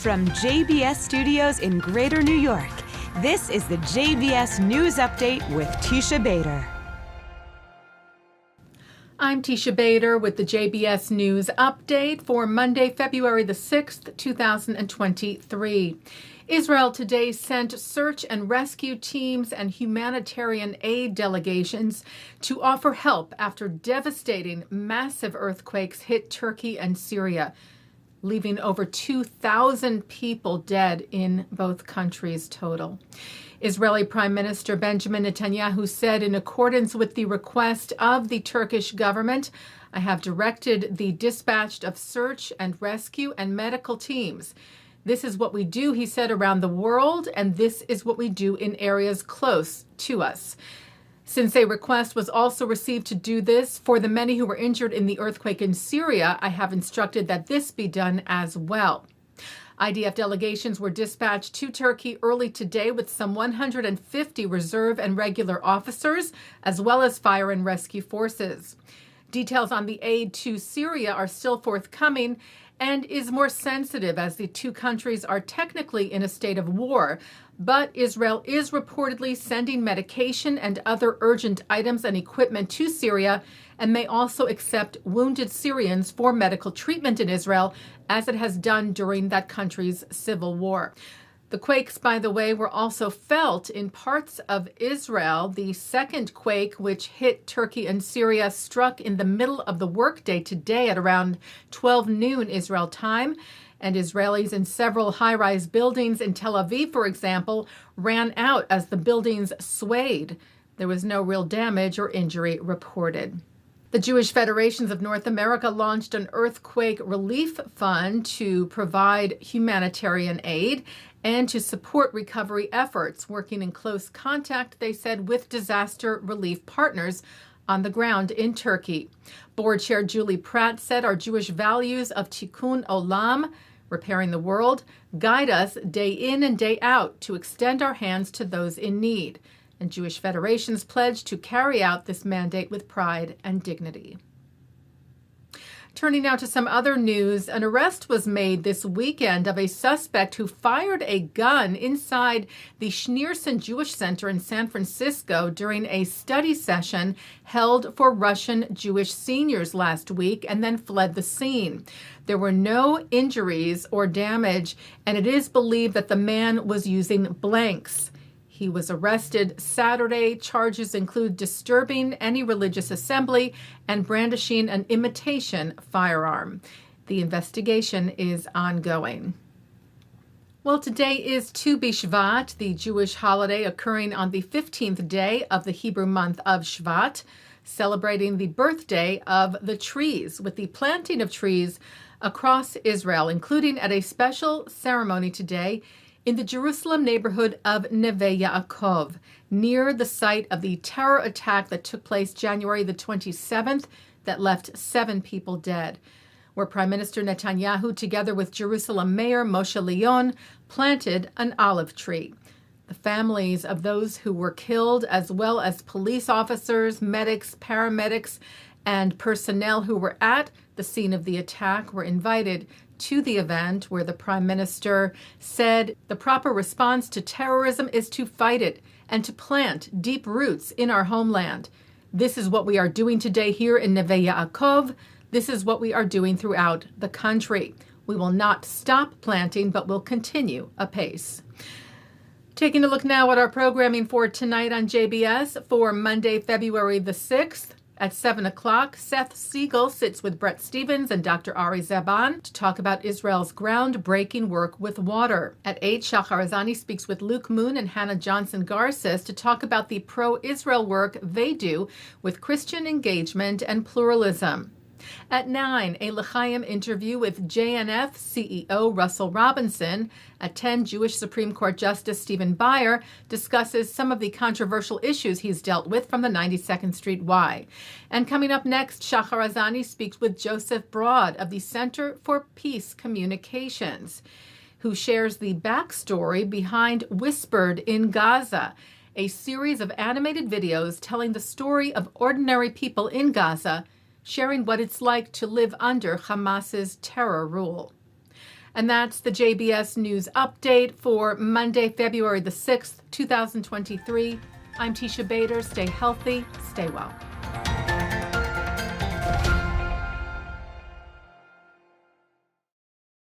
From JBS Studios in Greater New York, this is the JBS News Update with Teisha Bader. I'm Teisha Bader with the JBS News Update for Monday, February the 6th, 2023. Israel today sent search and rescue teams and humanitarian aid delegations to offer help after devastating, massive earthquakes hit Turkey and Syria, leaving over 2,000 people dead in both countries total. Israeli Prime Minister Benjamin Netanyahu said, in accordance with the request of the Turkish government, I have directed the dispatch of search and rescue and medical teams. This is what we do, he said, around the world, and this is what we do in areas close to us. Since a request was also received to do this for the many who were injured in the earthquake in Syria, I have instructed that this be done as well. IDF delegations were dispatched to Turkey early today with some 150 reserve and regular officers, as well as fire and rescue forces. Details on the aid to Syria are still forthcoming and is more sensitive as the two countries are technically in a state of war. But Israel is reportedly sending medication and other urgent items and equipment to Syria and may also accept wounded Syrians for medical treatment in Israel, as it has done during that country's civil war. The quakes, by the way, were also felt in parts of Israel. The second quake, which hit Turkey and Syria, struck in the middle of the workday today at around 12 noon Israel time. And Israelis in several high-rise buildings in Tel Aviv, for example, ran out as the buildings swayed. There was no real damage or injury reported. The Jewish Federations of North America launched an earthquake relief fund to provide humanitarian aid and to support recovery efforts, working in close contact, they said, with disaster relief partners on the ground in Turkey. Board Chair Julie Pratt said, our Jewish values of tikkun olam, repairing the world, guide us day in and day out to extend our hands to those in need. And Jewish Federations pledged to carry out this mandate with pride and dignity. Turning now to some other news, an arrest was made this weekend of a suspect who fired a gun inside the Schneerson Jewish Center in San Francisco during a study session held for Russian Jewish seniors last week and then fled the scene. There were no injuries or damage, and it is believed that the man was using blanks. He was arrested Saturday. Charges include disturbing any religious assembly and brandishing an imitation firearm. The investigation is ongoing. Well, today is Tu B'Shvat, the Jewish holiday occurring on the 15th day of the Hebrew month of Shvat, celebrating the birthday of the trees, with the planting of trees across Israel, including at a special ceremony today in the Jerusalem neighborhood of Neve Yaakov, near the site of the terror attack that took place January the 27th that left 7 people dead, where Prime Minister Netanyahu, together with Jerusalem Mayor Moshe Leon, planted an olive tree. The families of those who were killed, as well as police officers, medics, paramedics, and personnel who were at the scene of the attack, were invited to the event, where the Prime Minister said the proper response to terrorism is to fight it and to plant deep roots in our homeland. This is what we are doing today here in Neve Yaakov. This is what we are doing throughout the country. We will not stop planting, but will continue apace. Taking a look now at our programming for tonight on JBS for Monday, February the 6th. At 7 o'clock, Seth Siegel sits with Bret Stephens and Dr. Arie Zaban to talk about Israel's groundbreaking work with water. At 8, Shahar Azani speaks with Luke Moon and Hannah Johnson-Garces to talk about the pro-Israel work they do with Christian engagement and pluralism. At 9, a L'chaim interview with JNF CEO Russell Robinson. At 10, Jewish Supreme Court Justice Stephen Breyer discusses some of the controversial issues he's dealt with from the 92nd Street Y. And coming up next, Shahar Azani speaks with Joseph Braude of the Center for Peace Communications, who shares the backstory behind Whispered in Gaza, a series of animated videos telling the story of ordinary people in Gaza, sharing what it's like to live under Hamas's terror rule. And that's the JBS News Update for Monday, February the 6th, 2023. I'm Teisha Bader. Stay healthy, stay well.